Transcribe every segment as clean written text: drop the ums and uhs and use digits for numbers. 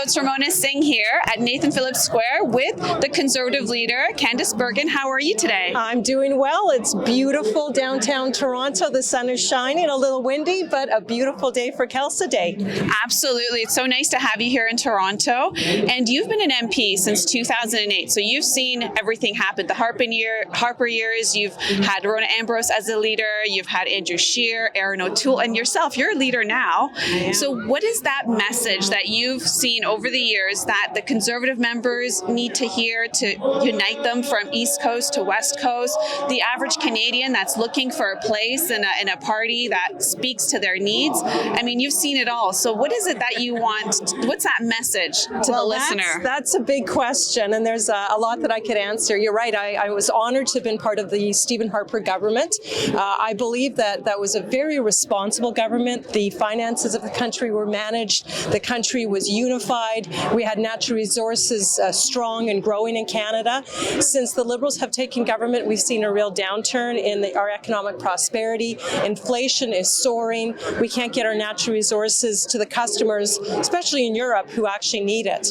it's Ramona Singh here at Nathan Phillips Square with the Conservative leader, Candice Bergen. How are you today? I'm doing well. It's beautiful downtown Toronto. The sun is shining, a little windy, but a beautiful day for Kelsa Day. Absolutely. It's so nice to have you here in Toronto. And you've been an MP since 2008, so you've seen everything happen. The Harper years, you've had Rona Ambrose as a leader, you've had Andrew Scheer, Erin O'Toole, and yourself. You're a leader now. So what is that message that you've seen over the years that the Conservative members need to hear to unite them from East Coast to West Coast, the average Canadian that's looking for a place in a party that speaks to their needs? I mean, you've seen it all. So what is it that you want? What's that message to the listener? That's a big question, and there's a lot that I could answer. You're right. I was honored to have been part of the Stephen Harper government. I believe that was a very responsible government. The finances of the country were managed. The country was unified. We had natural resources strong and growing in Canada. Since the Liberals have taken government, we've seen a real downturn in our economic prosperity. Inflation is soaring. We can't get our natural resources to the customers, especially in Europe, who actually need it.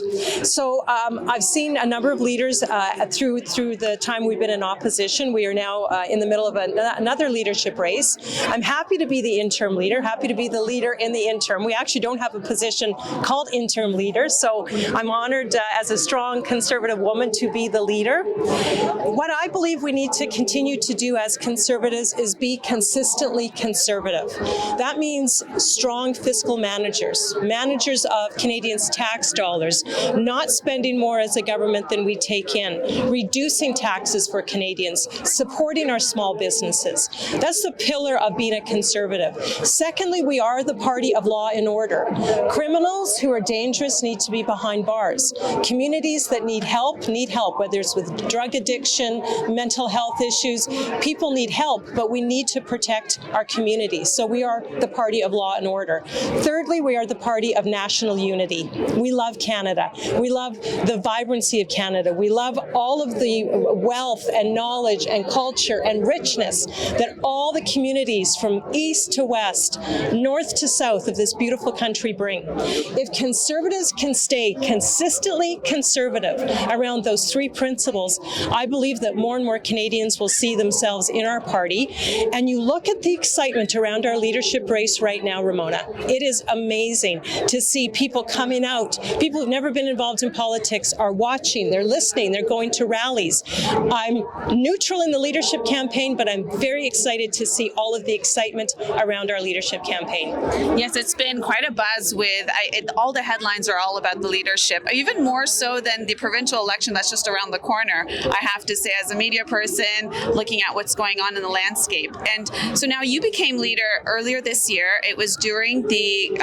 So I've seen a number of leaders through the time we've been in opposition. We are now in the middle of another leadership race. I'm happy to be the interim leader, happy to be the leader in the interim. We actually don't have a position called interim leader, so I'm honored as a strong Conservative woman to be the leader. What I believe we need to continue to do as Conservatives is be consistently conservative. That means strong fiscal managers of Canadians' tax dollars, not spending more as a government than we take in, reducing taxes for Canadians, supporting our small businesses. That's the pillar of being a Conservative. Secondly, we are the party of law and order. Criminals who are dangerous need to be behind bars. Communities that need help, whether it's with drug addiction, mental health issues. People need help, but we need to protect our communities. So we are the party of law and order. Thirdly, we are the party of national unity. We love Canada. We love the vibrancy of Canada. We love all of the wealth and knowledge and culture and richness that all the communities from east to west, north to south of this beautiful country bring. If Conservatives can stay consistently conservative around those three principles, I believe that more and more Canadians will see themselves in our party. And you look at the excitement around our leadership race right now, Ramona. It is amazing to see people coming out. People who've never been involved in politics are watching, they're listening, they're going to rallies. I'm neutral in the leadership campaign, but I'm very excited to see all of the excitement around our leadership campaign. Yes, it's been quite a buzz with, all the headlines are all about the leadership, even more so than the provincial election that's just around the corner, I have to say, as a media person, looking at what's going on in the landscape. And so now you became leader earlier this year. It was during the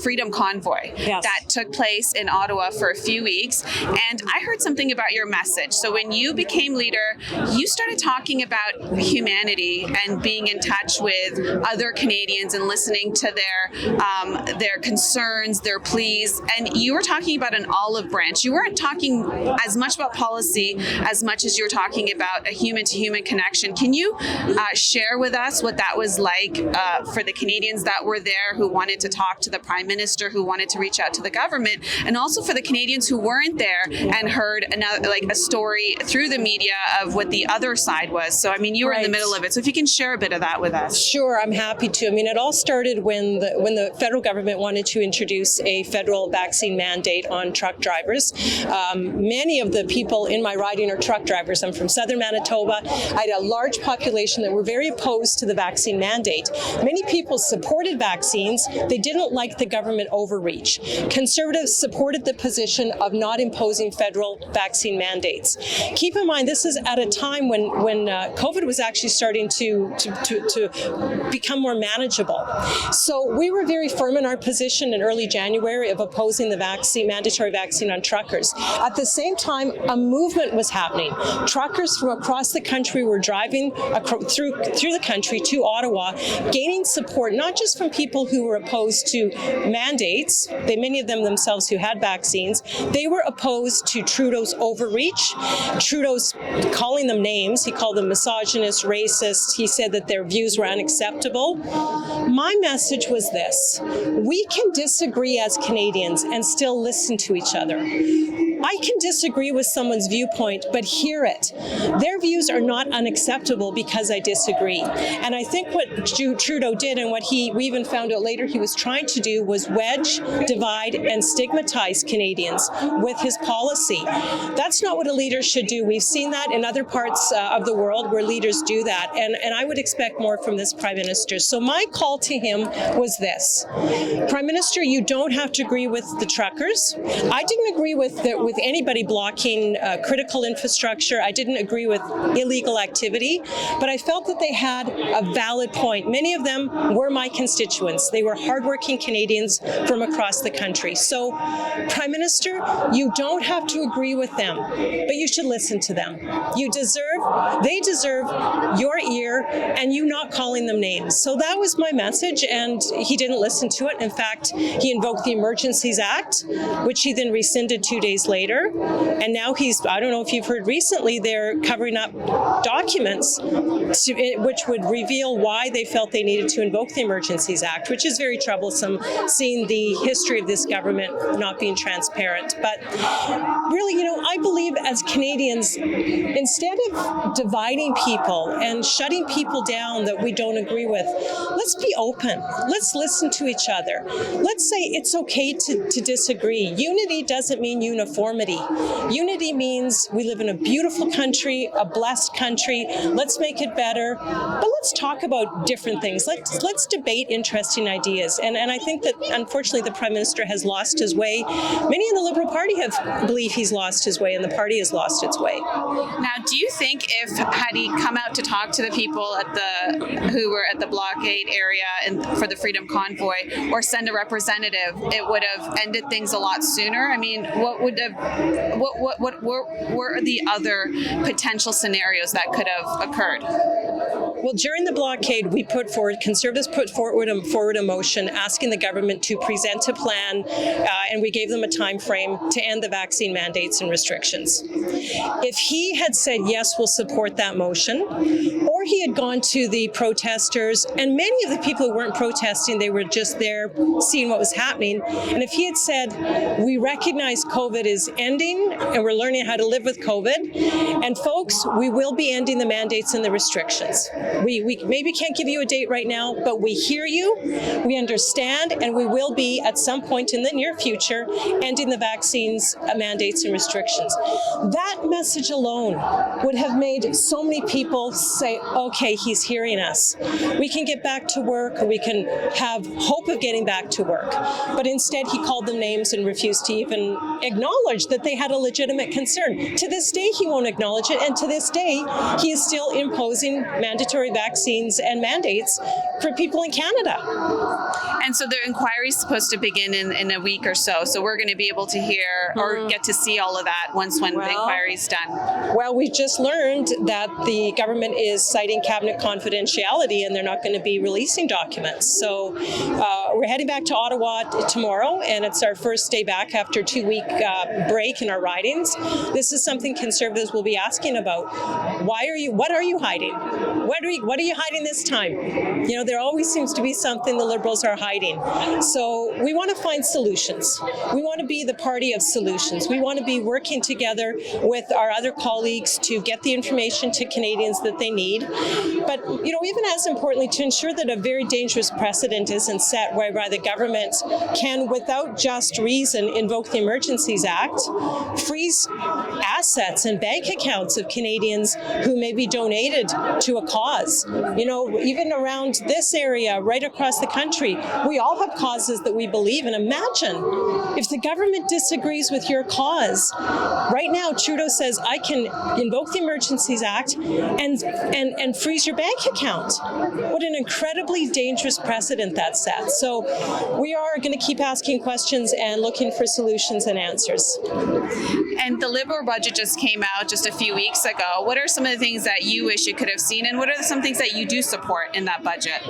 Freedom Convoy that took place in Ottawa for a few weeks. And I heard something about your message. So when you became leader, you started talking about humanity and being in touch with other Canadians and listening to their concerns, their pleas. And you were talking about an olive branch. You weren't talking as much about policy as much as you were talking about a human-to-human connection. Can you share with us what that was like for the Canadians that were there, who wanted to talk to the Prime Minister, who wanted to reach out to the government, and also for the Canadians who weren't there and heard a story through the media of what the other side was? So, I mean, you were in the middle of it. So if you can share a bit of that with us. Sure, I'm happy to. I mean, it all started when the federal government wanted to introduce a federal vaccine mandate on truck drivers. Many of the people in my riding are truck drivers. I'm from southern Manitoba. I had a large population that were very opposed to the vaccine mandate. Many people supported vaccines. They didn't like the government overreach. Conservatives supported the position of not imposing federal vaccine mandates. Keep in mind, this is at a time when COVID was actually starting to become more manageable. So we were very firm in our position in early January of opposing the mandatory vaccine on truckers. At the same time, a movement was happening. Truckers from across the country were driving through the country to Ottawa, gaining support not just from people who were opposed to mandates, many of them themselves who had vaccines. They were opposed to Trudeau's overreach, Trudeau's calling them names. He called them misogynist, racist. He said that their views were unacceptable. My message was this: we can disagree as Canadians and still listen to each other. I can disagree with someone's viewpoint, but hear it. Their views are not unacceptable because I disagree. And I think what Trudeau did, and what we even found out later he was trying to do, was wedge, divide, and stigmatize Canadians with his policy. That's not what a leader should do. We've seen that in other parts of the world where leaders do that, and I would expect more from this Prime Minister. So my call to him was this: Prime Minister, you don't have to agree with the truckers. I didn't agree with anybody blocking critical infrastructure. I didn't agree with illegal activity, but I felt that they had a valid point. Many of them were my constituents. They were hardworking Canadians from across the country. So, Prime Minister, you don't have to agree with them, but you should listen to them. They deserve your ear and you not calling them names. So that was my message, and he didn't listen to it. In fact, he invoked the Emergencies Act, which he then rescinded 2 days later. And now I don't know if you've heard recently, they're covering up documents which would reveal why they felt they needed to invoke the Emergencies Act, which is very troublesome, seeing the history of this government not being transparent. But really, I believe as Canadians, instead of dividing people and shutting people down that we don't agree with, let's be open. Let's listen to each other. Let's say it's okay to disagree. Unity doesn't mean uniformity. Unity means we live in a beautiful country, a blessed country. Let's make it better. But let's talk about different things. Let's debate interesting ideas. And I think that, unfortunately, the Prime Minister has lost his way. Many in the Liberal Party believe he's lost his way, and the party has lost its way. Now, do you think had he come out to talk to the people who were at the blockade area and for the Freedom Convoy, or send a representative, it would have ended things a lot sooner? I mean, what were the other potential scenarios that could have occurred? Well, during the blockade, Conservatives put forward a motion asking the government to present a plan, and we gave them a time frame to end the vaccine mandates and restrictions. If he had said, yes, we'll support that motion, or he had gone to the protesters, and many of the people who weren't protesting, they were just there seeing what was happening, and if he had said, we recognize COVID is ending, and we're learning how to live with COVID, and folks, we will be ending the mandates and the restrictions. We maybe can't give you a date right now, but we hear you, we understand, and we will be, at some point in the near future, ending the vaccines, mandates, and restrictions. That message alone would have made so many people say, okay, he's hearing us. We can get back to work, or we can have hope of getting back to work. But instead, he called them names and refused to even acknowledge that they had a legitimate concern. To this day, he won't acknowledge it, and to this day, he is still imposing mandatory vaccines and mandates for people in Canada. And so the inquiry is supposed to begin in a week or so. So we're going to be able to hear or get to see all of that when the inquiry is done. Well, we just learned that the government is citing cabinet confidentiality, and they're not going to be releasing documents. So we're heading back to Ottawa tomorrow, and it's our first day back after a 2-week break in our ridings. This is something Conservatives will be asking about. What are you hiding? What are you hiding this time? There always seems to be something the Liberals are hiding. So we want to find solutions. We want to be the party of solutions. We want to be working together with our other colleagues to get the information to Canadians that they need. But, even as importantly, to ensure that a very dangerous precedent isn't set whereby the government can, without just reason, invoke the Emergencies Act, freeze assets and bank accounts of Canadians who may be donated to a cause. Even around this area, right across the country, we all have causes that we believe in. Imagine if the government disagrees with your cause. Right now, Trudeau says, I can invoke the Emergencies Act and freeze your bank account. What an incredibly dangerous precedent that sets. So we are going to keep asking questions and looking for solutions and answers. And the Liberal budget just came out just a few weeks ago. What are some of the things that you wish you could have seen, and what are some things that you do support in that budget?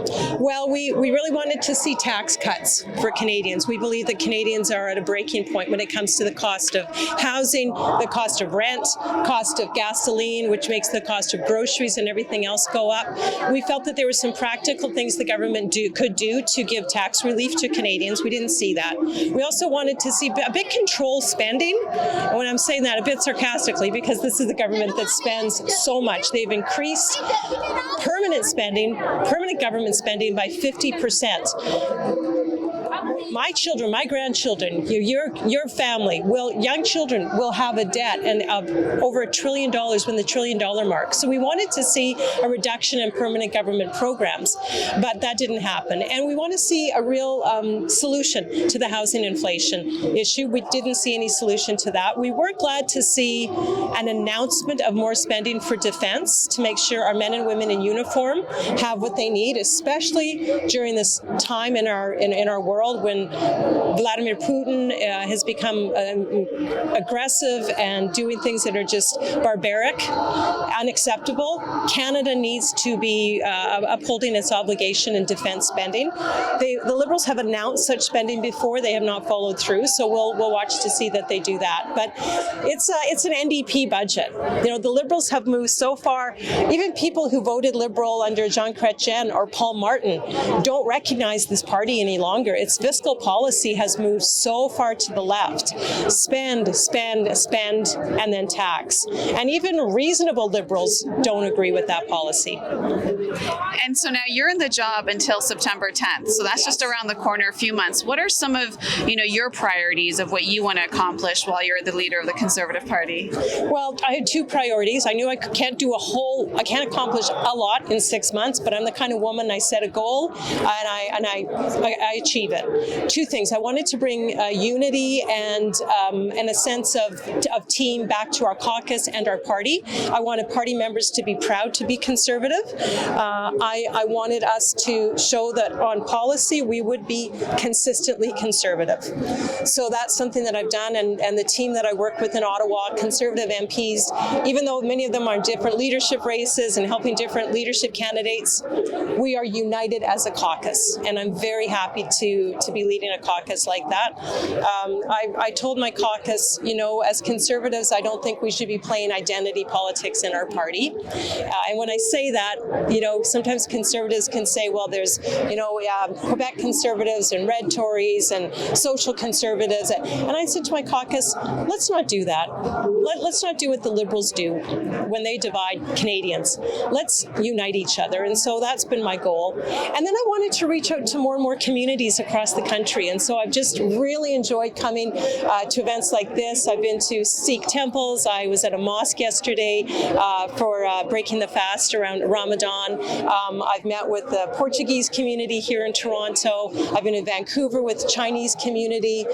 Well, we really wanted to see tax cuts for Canadians. We believe that Canadians are at a breaking point when it comes to the cost of housing, the cost of rent, cost of gasoline, which makes the cost of groceries and everything everything else go up. We felt that there were some practical things the government could do to give tax relief to Canadians. We didn't see that. We also wanted to see a bit control spending. And when I'm saying that a bit sarcastically, because this is the government that spends so much. They've increased permanent government spending by 50%. My children, my grandchildren, your family young children will have a debt and over $1 trillion when the $1 trillion mark. So we wanted to see a reduction in permanent government programs, but that didn't happen. And we want to see a real solution to the housing inflation issue. We didn't see any solution to that. We were glad to see an announcement of more spending for defense to make sure our men and women in uniform have what they need, especially during this time in our world when Vladimir Putin has become aggressive and doing things that are just barbaric, unacceptable. Canada needs to be upholding its obligation in defense spending. The Liberals have announced such spending before. They have not followed through, so we'll watch to see that they do that. But it's an NDP budget. The Liberals have moved so far. Even people who voted Liberal under Jean Chrétien or Paul Martin don't recognize this party any longer. Its fiscal policy has moved so far to the left. Spend, spend, spend, and then tax. And even reasonable Liberals don't agree with that policy. And so now you're in the job until September 10th. So that's just around the corner, a few months. What are some of your priorities of what you want to accomplish while you're the leader of the Conservative Party? Well, I had two priorities. I knew I can't accomplish a lot in 6 months, but I'm the kind of woman, I set a goal and I achieve it. Two things. I wanted to bring unity and a sense of team back to our caucus and our party. I wanted party members to be proud to be Conservative. I wanted us to show that on policy we would be consistently Conservative. So that's something that I've done, and the team that I work with in Ottawa, Conservative MPs, even though many of them are in different leadership races and helping different leadership candidates, we are united as a caucus, and I'm very happy to be leading a caucus like that. I told my caucus, as Conservatives, I don't think we should be playing identity politics in our party. And when I say that, sometimes Conservatives can say, well, there's, Quebec Conservatives and Red Tories and social Conservatives. And I said to my caucus, let's not do that. Let's not do what the Liberals do when they divide Canadians. Let's unite each other. And so that's been my goal. And then I wanted to reach out to more and more communities across the country. And so I've just really enjoyed coming to events like this. I've been to Sikh temples. I was at a mosque yesterday for breaking the fast around Ramadan. I've met with the Portuguese community here in Toronto. I've been in Vancouver with the Chinese community,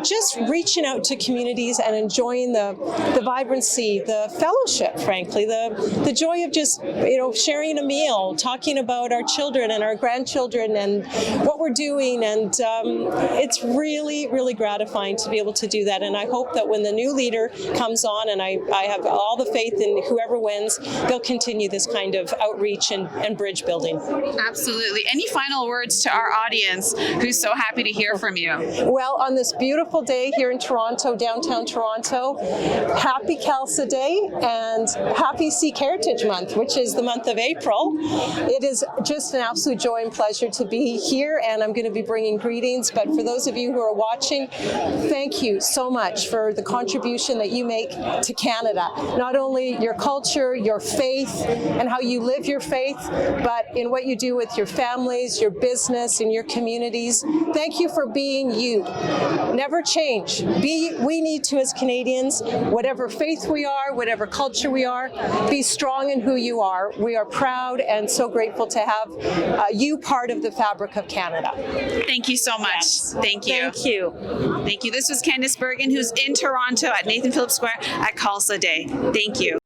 just reaching out to communities and enjoying the vibrancy, the fellowship, frankly, the joy of just, sharing a meal, talking about our children and our grandchildren and what we're doing. And it's really, really gratifying to be able to do that. And I hope that when the new leader comes on, and I have all the faith in whoever wins, they'll continue this kind of outreach and bridge building. Absolutely. Any final words to our audience who's so happy to hear from you? Well, on this beautiful day here in Toronto, downtown Toronto, happy Khalsa Day and happy Sikh Heritage Month, which is the month of April. It is just an absolute joy and pleasure to be here, and I'm going to be bringing greetings. But for those of you who are watching, thank you so much for the contribution that you make to Canada. Not only your culture, your faith, and how you live your faith, but in what you do with your families, your business, and your communities. Thank you for being you. Never change. We need to, as Canadians, whatever faith we are, whatever culture we are, be strong in who you are. We are proud and so grateful to have you part of the fabric of Canada. Thank you so much. Yes. Thank you. Thank you. Thank you. This was Candice Bergen, who's in Toronto at Nathan Phillips Square at Khalsa Day. Thank you.